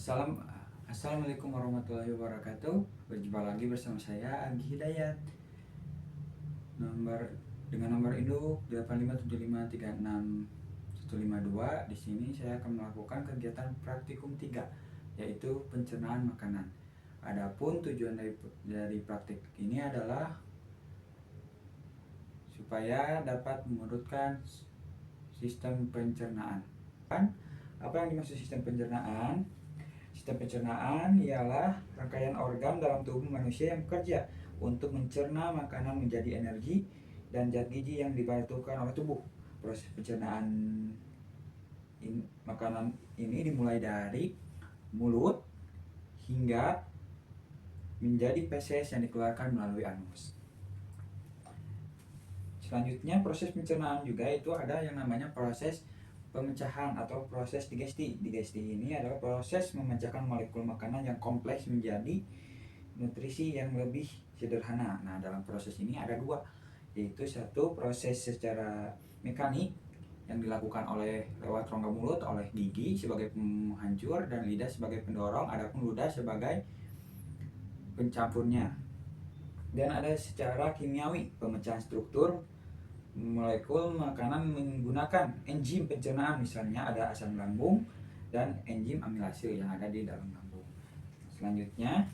Assalam- Assalamualaikum warahmatullahi wabarakatuh. Berjumpa lagi bersama saya Agi Hidayat. Dengan nomor induk 857536152. Di sini saya akan melakukan kegiatan praktikum 3, yaitu pencernaan makanan. Adapun tujuan dari praktik ini adalah supaya dapat menurunkan sistem pencernaan. Apa yang dimaksud sistem pencernaan? Sistem pencernaan ialah rangkaian organ dalam tubuh manusia yang bekerja untuk mencerna makanan menjadi energi dan zat gizi yang dibutuhkan oleh tubuh. Proses pencernaan makanan ini dimulai dari mulut hingga menjadi feses yang dikeluarkan melalui anus. Selanjutnya, proses pencernaan juga itu ada yang namanya proses pemecahan atau proses digesti. Digesti ini adalah proses memecahkan molekul makanan yang kompleks menjadi nutrisi yang lebih sederhana. Nah, dalam proses ini ada dua, yaitu satu proses secara mekanik yang dilakukan lewat rongga mulut oleh gigi sebagai penghancur dan lidah sebagai pendorong, adapun ludah sebagai pencampurnya. Dan ada secara kimiawi, pemecahan struktur molekul makanan menggunakan enzim pencernaan, misalnya ada asam lambung dan enzim amilase yang ada di dalam lambung. Selanjutnya,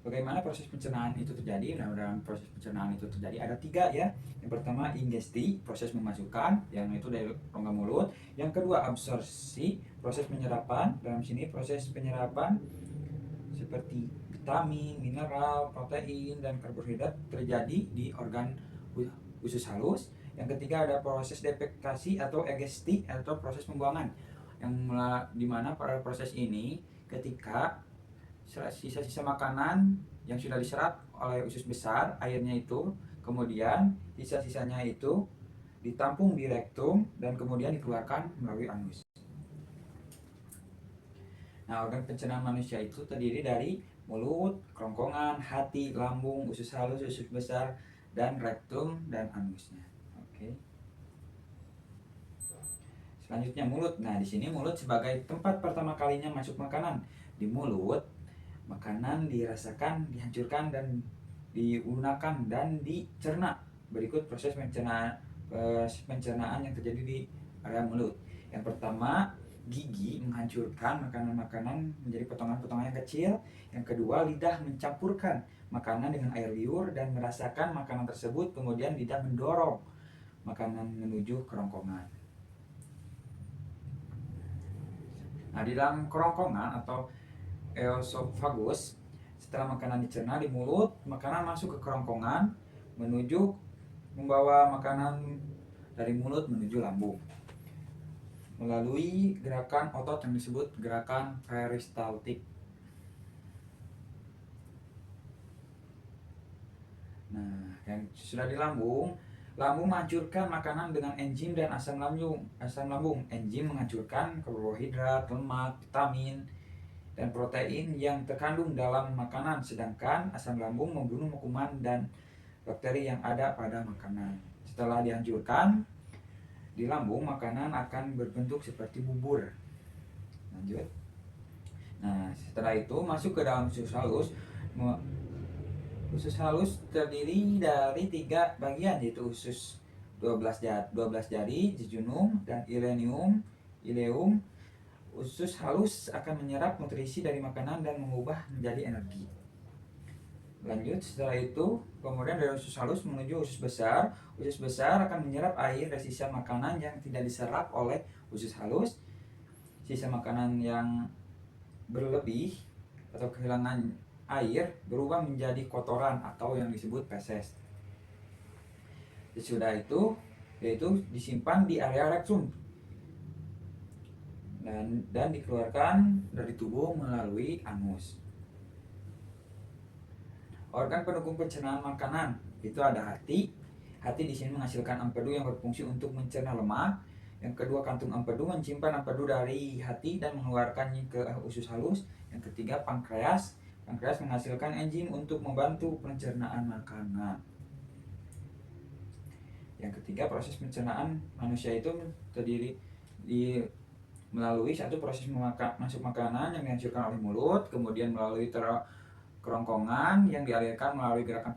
bagaimana proses pencernaan itu terjadi? Nah, dalam proses pencernaan itu terjadi ada 3 ya. Yang pertama ingesti, proses memasukkan, yang itu dari rongga mulut. Yang kedua absorpsi, proses penyerapan. Dalam sini proses penyerapan seperti vitamin, mineral, protein, dan karbohidrat terjadi di organ usus halus. Yang ketiga ada proses defekasi atau egesti atau proses pembuangan, yang dimana pada proses ini ketika sisa-sisa makanan yang sudah diserap oleh usus besar, airnya itu kemudian sisa-sisanya itu ditampung di rektum dan kemudian dikeluarkan melalui anus. Nah, organ pencernaan manusia itu terdiri dari mulut, kerongkongan, hati, lambung, usus halus, usus besar, dan rektum dan anusnya. Oke. Selanjutnya mulut. Nah, di sini mulut sebagai tempat pertama kalinya masuk makanan. Di mulut, makanan dirasakan, dihancurkan, dan digunakan dan dicerna. Berikut proses pencernaan yang terjadi di area mulut. Yang pertama, gigi menghancurkan makanan-makanan menjadi potongan-potongan yang kecil. Yang kedua, lidah mencampurkan makanan dengan air liur dan merasakan makanan tersebut. Kemudian lidah mendorong makanan menuju kerongkongan. Nah, di dalam kerongkongan atau eosofagus, setelah makanan dicerna di mulut, makanan masuk ke kerongkongan membawa makanan dari mulut menuju lambung melalui gerakan otot yang disebut gerakan peristaltik. Nah, yang sudah di lambung menghancurkan makanan dengan enzim dan asam lambung. Enzim menghancurkan karbohidrat, lemak, vitamin, dan protein yang terkandung dalam makanan, sedangkan asam lambung membunuh kuman dan bakteri yang ada pada makanan. Setelah dihancurkan di lambung, makanan akan berbentuk seperti bubur. Lanjut. Nah, setelah itu masuk ke dalam usus halus. Usus halus terdiri dari 3 bagian, yaitu usus 12 jari, jejunum, dan ileum. Usus halus akan menyerap nutrisi dari makanan dan mengubah menjadi energi. Lanjut, setelah itu kemudian dari usus halus menuju usus besar. Usus besar akan menyerap air dari sisa makanan yang tidak diserap oleh usus halus. Sisa makanan yang berlebih atau kehilangan air berubah menjadi kotoran atau yang disebut feses. Sesudah itu yaitu disimpan di area rektum dan dikeluarkan dari tubuh melalui anus. Organ pendukung pencernaan makanan itu ada hati. Hati di sini menghasilkan empedu yang berfungsi untuk mencerna lemak. Yang kedua, kantung empedu menyimpan empedu dari hati dan mengeluarkannya ke usus halus. Yang ketiga, pankreas. Pankreas menghasilkan enzim untuk membantu pencernaan makanan. Yang ketiga, proses pencernaan manusia itu terdiri melalui satu proses masuk makanan yang dihancurkan oleh mulut, kemudian melalui kerongkongan yang dialirkan melalui gerakan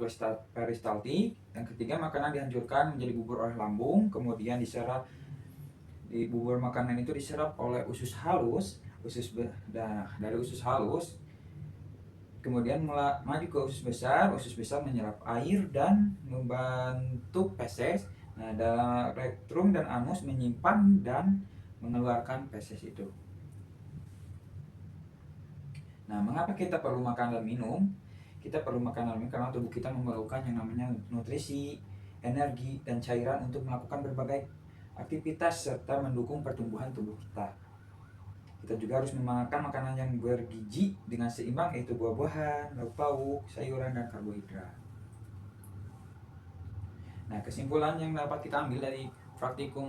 peristaltik. Yang ketiga, makanan dihancurkan menjadi bubur oleh lambung, kemudian diserap di bubur makanan itu diserap oleh usus halus, dari usus halus kemudian maju ke usus besar menyerap air dan membentuk feses. Nah, dalam rektum dan anus menyimpan dan mengeluarkan feses itu. Nah, mengapa kita perlu makan dan minum? Kita perlu makan dan minum karena tubuh kita memerlukan yang namanya nutrisi, energi, dan cairan untuk melakukan berbagai aktivitas serta mendukung pertumbuhan tubuh kita. Kita juga harus memakan makanan yang bergizi dengan seimbang, yaitu buah-buahan, lauk pauk, sayuran, dan karbohidrat. Nah, kesimpulan yang dapat kita ambil dari praktikum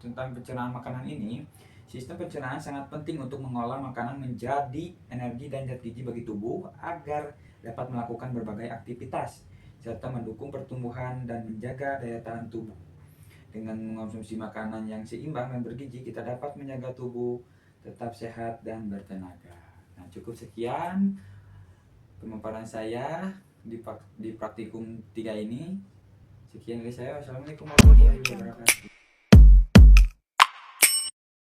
tentang pencernaan makanan ini, sistem pencernaan sangat penting untuk mengolah makanan menjadi energi dan zat gizi bagi tubuh agar dapat melakukan berbagai aktivitas serta mendukung pertumbuhan dan menjaga daya tahan tubuh. Dengan mengonsumsi makanan yang seimbang dan bergizi, kita dapat menjaga tubuh tetap sehat dan bertenaga. Nah, cukup sekian pemaparan saya di praktikum 3 ini. Sekian dari saya. Wassalamualaikum warahmatullahi wabarakatuh.